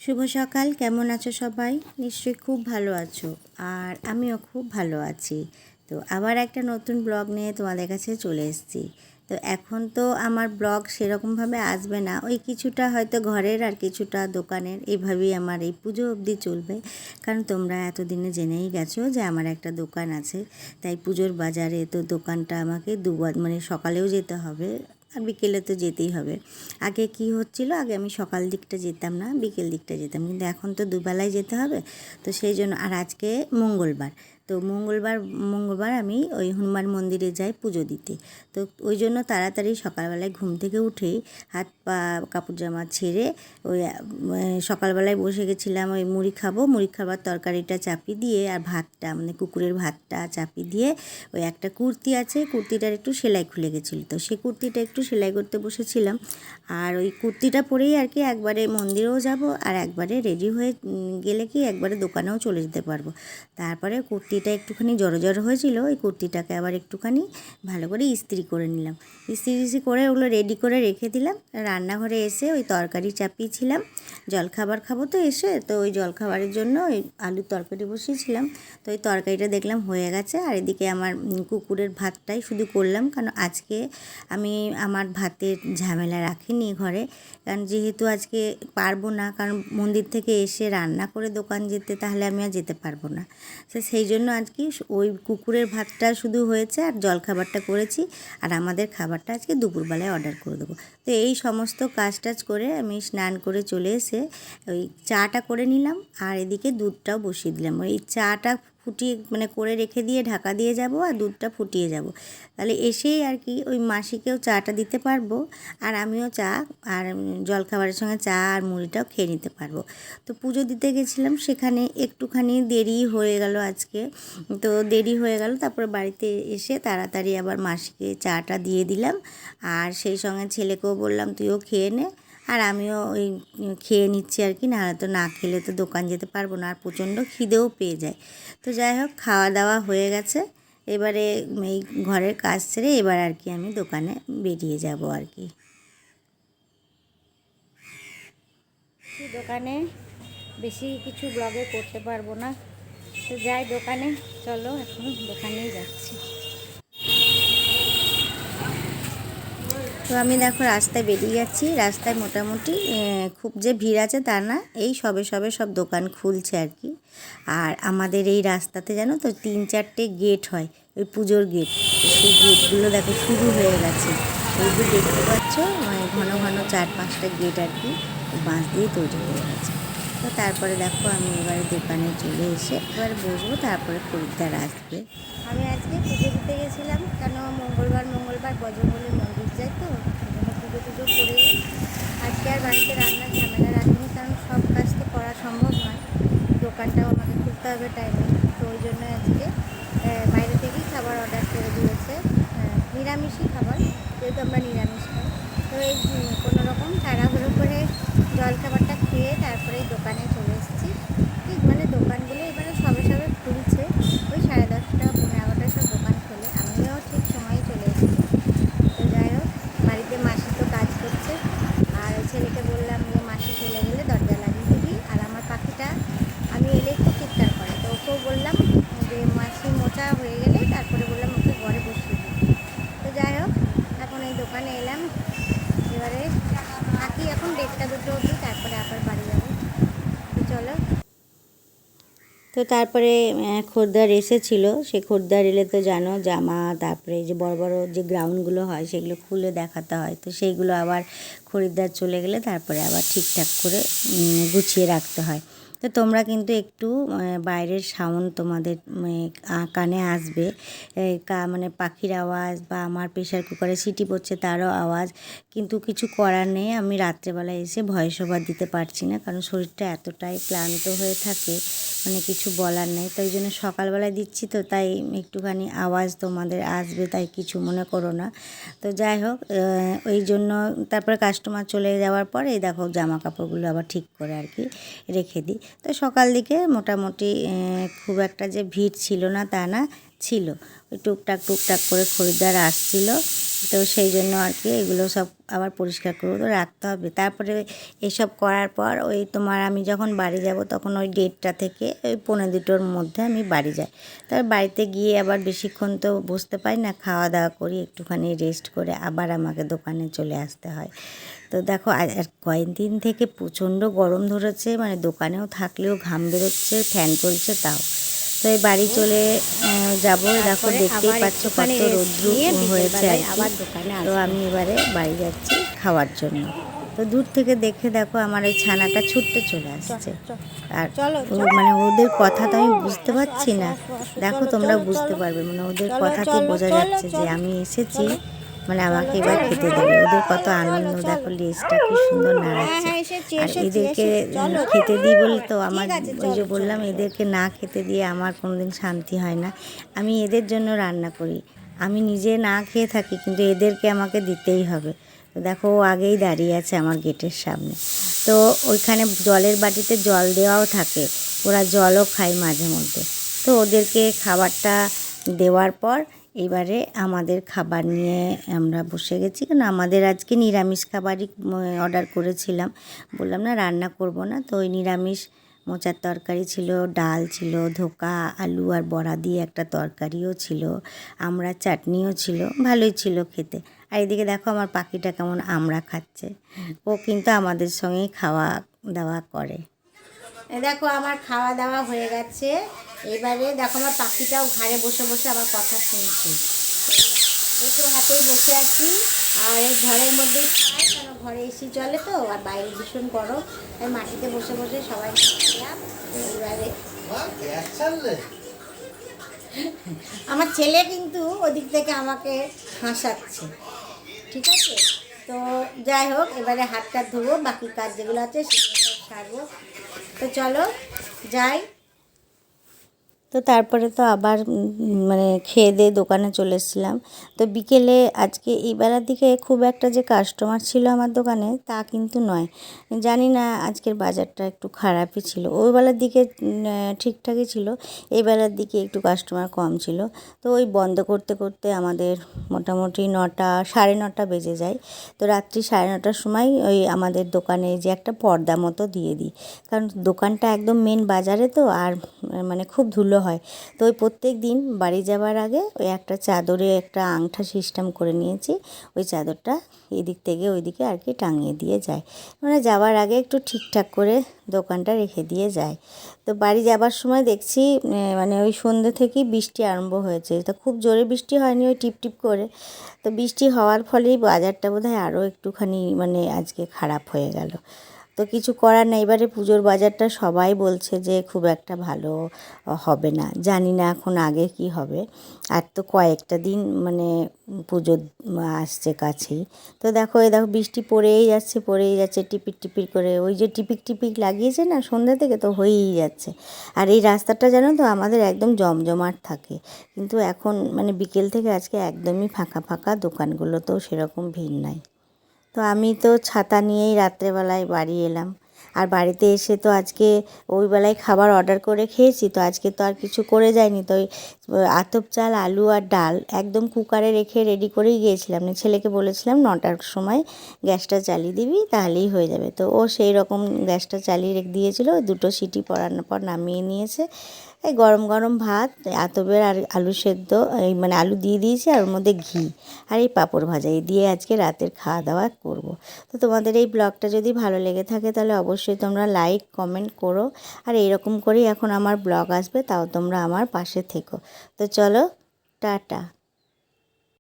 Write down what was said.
শুভ সকাল। কেমন আছো সবাই? নিশ্চয়ই খুব ভালো আছো, আর আমিও খুব ভালো আছি। তো আবার একটা নতুন ব্লগ নিয়ে তোমাদের কাছে চলে এসেছি। তো এখন তো আমার ব্লগ সেরকমভাবে আসবে না, ওই কিছুটা হয়তো ঘরের আর কিছুটা দোকানের, এইভাবেই আমার এই পুজো অবধি চলবে। কারণ তোমরা এতদিনে জেনেই গেছো যে আমার একটা দোকান আছে, তাই পুজোর বাজারে তো দোকানটা আমাকে দুবার মানে সকালেও যেতে হবে আর বিকেলে তো যেতেই হবে। আগে কি হচ্ছিল, আগে আমি সকাল দিকটা যেতাম না, বিকেল দিকটা যেতাম, কিন্তু এখন তো দুবেলায় যেতে হবে। তো সেই জন্য, আর আজকে মঙ্গলবার, তো মঙ্গলবার আমি ওই হনুমান মন্দিরে যাই পুজো দিতে। তো ওই জন্য তাড়াতাড়ি সকালবেলায় ঘুম থেকে উঠেই হাত পা কাপড় জামা ছেড়ে ওই সকালবেলায় বসে গেছিলাম ওই মুড়ি খাবো, মুড়ি খাবার তরকারিটা চাপি দিয়ে আর ভাতটা মানে কুকুরের ভাতটা চাপি দিয়ে ওই একটা কুর্তি আছে, কুর্তিটার একটু সেলাই খুলে গেছিলো, তো সেই কুর্তিটা একটু সেলাই করতে বসেছিলাম। আর ওই কুর্তিটা পরেই আর কি একবারে মন্দিরেও যাব, আর একবারে রেডি হয়ে গেলে কি একবারে দোকানেও চলে যেতে পারবো। তারপরে কুর্তিটা একটুখানি জড়ো হয়েছিল, ওই কুর্তিটাকে আবার একটুখানি ভালো করে ইস্ত্রি করে নিলাম। ইস্ত্রি করে ওগুলো রেডি করে রেখে দিলাম। রান্নাঘরে এসে ওই তরকারি চাপিয়েছিলাম, জলখাবার খাবো তো এসে, তো ওই জলখাবারের জন্য ওই আলুর তরকারি বসিয়েছিলাম। তো ওই তরকারিটা দেখলাম হয়ে গেছে, আর এদিকে আমার কুকুরের ভাতটাই শুধু করলাম, কারণ আজকে আমি আমার ভাতের ঝামেলা রাখিনি ঘরে, কারণ যেহেতু আজকে পারবো না, কারণ মন্দির থেকে এসে রান্না করে দোকান যেতে, তাহলে আমি আর যেতে পারবো না। তো সেই জন্য আজকে ওই কুকুরের ভাতটা শুধু হয়েছে, আর জলখাবারটা করেছি, আর আমাদের খাবারটা আজকে দুপুরবেলায় অর্ডার করে দেবো। তো এই সমস্ত কাজ টাজ করে আমি স্নান করে চলে এসে ওই চাটা করে নিলাম, আর এদিকে দুধটাও বসিয়ে দিলাম। ওই চাটা ফুটিয়ে মানে করে রেখে দিয়ে ঢাকা দিয়ে যাব, আর দুধটা ফুটিয়ে যাব, তাহলে এসেই আর কি ওই মাসিকেও চাটা দিতে পারবো, আর আমিও চা আর জলখাবারের সঙ্গে চা আর মুড়িটাও খেয়ে নিতে পারবো। তো পুজো দিতে গেছিলাম, সেখানে একটুখানি দেরি হয়ে গেল আজকে। তো দেরি হয়ে গেল, তারপরে বাড়িতে এসে তাড়াতাড়ি আবার মাসিকে চাটা দিয়ে দিলাম, আর সেই সঙ্গে ছেলেকেও বললাম তুইও খেয়ে নে, আর আমিও ওই খেয়ে নিচ্ছি আর কি, নাহলে তো না খেলে তো দোকান যেতে পারবো না, আর প্রচণ্ড খিদেও পেয়ে যায়। তো যাই হোক, খাওয়া দাওয়া হয়ে গেছে, এবারে এই ঘরের কাজ ছেড়ে এবার আর কি আমি দোকানে বেরিয়ে যাব আর কি। দোকানে বেশি কিছু ব্লগে করতে পারবো না, তো যাই দোকানে, চলো এখন দোকানেই যাচ্ছি। তো আমি দেখো রাস্তায় বেরিয়ে যাচ্ছি, রাস্তায় মোটামুটি খুব যে ভিড় আছে তা না, এই সবে সবে সব দোকান খুলছে আর কি। আর আমাদের এই রাস্তাতে জানো তো 3-4টে গেট হয়, ওই পুজোর গেট, সেই গেটগুলো দেখো শুরু হয়ে গেছে। এই যে দেখতে পাচ্ছ ঘন ঘন 4-5টা গেট আর কি বাঁশ দিয়ে তৈরি হয়ে গেছে। তো তারপরে দেখো আমি এবারে দোকানে চলে এসে এবার বসবো, তারপরে খরিদ্দার আসবে। আমি আজকে পুজো দিতে গেছিলাম, কেন মঙ্গলবার বজরঙ্গলির মন্দির যাই, তো পুজো করে আজকে আর বাড়িতে রান্নার ঝামেলা রাখিনি, কারণ সব কাজ তো করা সম্ভব নয়, দোকানটাও আমাকে খুলতে হবে টাইমে। তো ওই জন্য আজকে বাইরে থেকেই খাবার অর্ডার করে দিয়েছে, নিরামিষই খাবার, যেহেতু আমরা নিরামিষ খাই। তো এই কোনো রকম তাড়াহুড়ো করে জলখাবারটা খেয়ে তারপরে দোকানে চলে এসেছি। ঠিক মানে দোকানগুলো এবারে সবে সবে খুলছে, ওই 10:30 11টার সব দোকান খোলে, আমিও ঠিক সময়ে চলে এসেছি। তো যাই হোক, বাড়িতে মাসি তো কাজ করছে, আর ছেলেকে বললাম যে মাসি চলে গেলে দরজা লাগিয়ে দিবি, আর আমার পাখিটা আমি এলেই খুব চিৎকার করে, তো ওকেও বললাম যে মাসি মোচা হয়ে গেলে তারপরে বললাম ওকে ঘরে বসিয়ে দিবি। তো যাই হোক, এখন এই দোকানে এলাম, এবারে থাকি এখন 1:30-2 অবধি, তারপরে আবার বাড়ি যাবো। তো চলো। তো তারপরে খরিদ্দার এসেছিল, সে খরিদ্দার এলে তো জানো জামা, তারপরে এই যে বড় বড় যে গ্রাউন্ডগুলো হয় সেগুলো খুলে দেখাতে হয়, তো সেইগুলো আবার খরিদ্দার চলে গেলে তারপরে আবার ঠিকঠাক করে গুছিয়ে রাখতে হয়। তো তোমরা কিন্তু একটু বাইরের সাউন্ড তোমাদের কানে আসবে, মানে পাখির আওয়াজ বা আমার প্রেশার কুকারে সিটি পড়ছে তারও আওয়াজ, কিন্তু কিছু করার নেই। আমি রাত্রেবেলায় এসে ভয়েস ওভার দিতে পারছি না, কারণ শরীরটা এতটাই ক্লান্ত হয়ে থাকে, মানে কিছু বলার নেই। তাই জন্য সকালবেলায় দিচ্ছি, তো তাই একটুখানি আওয়াজ তোমাদের আসবে, তাই কিছু মনে করো না। তো যাই হোক, ওই জন্য তারপরে কাস্টমার চলে যাওয়ার পরে এই দেখো জামা কাপড়গুলো আবার ঠিক করে আর কি রেখে দিই। তো সকাল দিকে মোটামুটি খুব একটা যে ভিড় ছিল না তা না, ছিল, ওই টুকটাক করে খরিদ্দার আসছিল, তো সেই জন্য আর কি এগুলো সব আবার পরিষ্কার করে তো রাখতে হবে। তারপরে এসব করার পর ওই তোমার আমি যখন বাড়ি যাব তখন ওই 1:30টা থেকে ওই 1:45-2টোর মধ্যে আমি বাড়ি যাই। তার বাড়িতে গিয়ে আবার বেশিক্ষণ তো বসতে পারি না, খাওয়া দাওয়া করি, একটুখানি রেস্ট করে আবার আমাকে দোকানে চলে আসতে হয়। তো দেখো আর কয়েকদিন থেকে প্রচণ্ড গরম ধরেছে, মানে দোকানেও থাকলেও ঘাম বেরোচ্ছে, ফ্যান চলছে তাও। তো এই বাড়ি চলে যাব। দেখো দেখতেই পাচ্ছ কত রৌদ্র হয়েছে আর কি। তো আমি এবারে বাড়ি যাচ্ছি খাওয়ার জন্য। তো দূর থেকে দেখে দেখো আমার এই ছানাটা ছুটতে চলে আসছে। আর মানে ওদের কথা তো আমি বুঝতে পারছি না, দেখো তোমরা বুঝতে পারবে, মানে ওদের কথাতেই বোঝা যাচ্ছে যে আমি এসেছি, মানে আমাকে এবার খেতে দেবে। ওদের কত আনন্দ, দেখো লেজটা কি সুন্দর নাড়াচ্ছে। আর এদেরকে খেতে দিই বলে তো আমার, ওই যে বললাম এদেরকে না খেতে দিয়ে আমার কোনোদিন শান্তি হয় না। আমি এদের জন্য রান্না করি, আমি নিজে না খেয়ে থাকি কিন্তু এদেরকে আমাকে দিতেই হবে। তো দেখো ও আগেই দাঁড়িয়ে আছে আমার গেটের সামনে। তো ওইখানে জলের বাটিতে জল দেওয়াও থাকে, ওরা জলও খায় মাঝে মধ্যে। তো ওদেরকে খাবারটা দেওয়ার পর এবারে আমাদের খাবার নিয়ে আমরা বসে গেছি, কারণ আমাদের আজকে নিরামিষ খাবারই অর্ডার করেছিলাম। বললাম না রান্না করব না, তো ওই নিরামিষ মোচার তরকারি ছিল, ডাল ছিল, ধোকা আলু আর বড়া দিয়ে একটা তরকারিও ছিল, আমড়ার চাটনিও ছিল, ভালোই ছিল খেতে। আর এদিকে দেখো আমার পাখিটা কেমন আমড়া খাচ্ছে, ও কিন্তু আমাদের সঙ্গেই খাওয়া দাওয়া করে। দেখো আমার খাওয়া দাওয়া হয়ে গেছে, এবারে দেখো আমার পাখিটাও ঘাড়ে বসে বসে আমার কথা শুনছে। একটু হাতেই বসে আছি আর এই ঘরের মধ্যেই খাই, কারণ ঘরে এসি চলে তো, আর বাইরে ভীষণ গরম, তাই মাটিতে বসে বসে সবাই খেলাম। এবারে আমার ছেলে কিন্তু ওদিক থেকে আমাকে হাসাচ্ছে, ঠিক আছে। তো যাই হোক, এবারে হাতটা ধোবো, বাকি কাজ যেগুলো আছে সেগুলো সব সারবো। তো চলো যাই। তো তারপরে তো আবার মানে খেয়ে দিয়ে দোকানে চলে এসেছিলাম। তো বিকেলে আজকে এই বেলার দিকে খুব একটা যে কাস্টমার ছিল আমার দোকানে তা কিন্তু নয়, জানি না আজকের বাজারটা একটু খারাপই ছিল। ওই বেলার দিকে ঠিকঠাকই ছিল, এই বেলার দিকে একটু কাস্টমার কম ছিল। তো ওই বন্ধ করতে করতে আমাদের মোটামুটি 9টা 9:30 বেজে যায়। তো রাত্রি 9:30টার সময় ওই আমাদের দোকানে যে একটা পর্দা মতো দিয়ে দিই, কারণ দোকানটা একদম মেন বাজারে তো, আর মানে খুব ধুলো হয়। তো ওই প্রত্যেক দিন বাড়ি যাবার আগে ওই একটা চাদরে একটা আংটা সিস্টেম করে নিয়েছি, ওই চাদরটা এদিক থেকে ওইদিকে আর কি টাঙিয়ে দিয়ে যায়, মানে যাওয়ার আগে একটু ঠিকঠাক করে দোকানটা রেখে দিয়ে যায়। তো বাড়ি যাবার সময় দেখছি মানে ওই সন্ধ্যে থেকেই বৃষ্টি আরম্ভ হয়েছে, তো খুব জোরে বৃষ্টি হয়নি, ওই টিপটিপ করে। তো বৃষ্টি হওয়ার ফলেই বাজারটা বোধহয় আরও একটুখানি মানে আজকে খারাপ হয়ে গেল। তো কিছু করার নেই, এবারে পুজোর বাজারটা সবাই বলছে যে খুব একটা ভালো হবে না, জানি না এখন আগে কি হবে। আর তো কয়েকটা দিন মানে পুজো আসছে কাছেই। তো দেখো এই দেখো বৃষ্টি পড়েই যাচ্ছে টিপির টিপির করে, ওই যে টিপিক টিপিক লাগিয়েছে না সন্ধ্যা থেকে, তো হয়েই যাচ্ছে। আর এই রাস্তাটা জানো তো আমাদের একদম জমজমাট থাকে, কিন্তু এখন মানে বিকেল থেকে আজকে একদমই ফাঁকা ফাঁকা, দোকানগুলোতেও সেরকম ভিড় নাই। তো আমি তো ছাতা নিয়েই রাত্রেবেলায় বাড়ি এলাম। আর বাড়িতে এসে তো আজকে ওই বেলায় খাবার অর্ডার করে খেয়েছি, তো আজকে তো আর কিছু করে যায়নি। তো ওই আতপ চাল আলু আর ডাল একদম কুকারে রেখে রেডি করেই গিয়েছিলাম, ছেলেকে বলেছিলাম 9টার সময় গ্যাসটা চালিয়ে দিবি তাহলেই হয়ে যাবে। তো ও সেই রকম গ্যাসটা চালিয়ে রেখে দিয়েছিল, 2টো সিটি পড়ানোর পর নামিয়ে নিয়েছে। এই গরম গরম ভাত, আতপের আর আলু সেদ্ধ, এই মানে আলু দিয়ে দিয়েছি আর ওর মধ্যে ঘি আর এই পাঁপড় ভাজা, এই দিয়ে আজকে রাতের খাওয়া দাওয়া করব। তো তোমাদের এই ব্লগটা যদি ভালো লেগে থাকে তাহলে অবশ্যই তোমরা লাইক কমেন্ট করো, আর এইরকম করেই এখন আমার ব্লগ আসবে, তাও তোমরা আমার পাশে থেকো। তো চলো টাটা।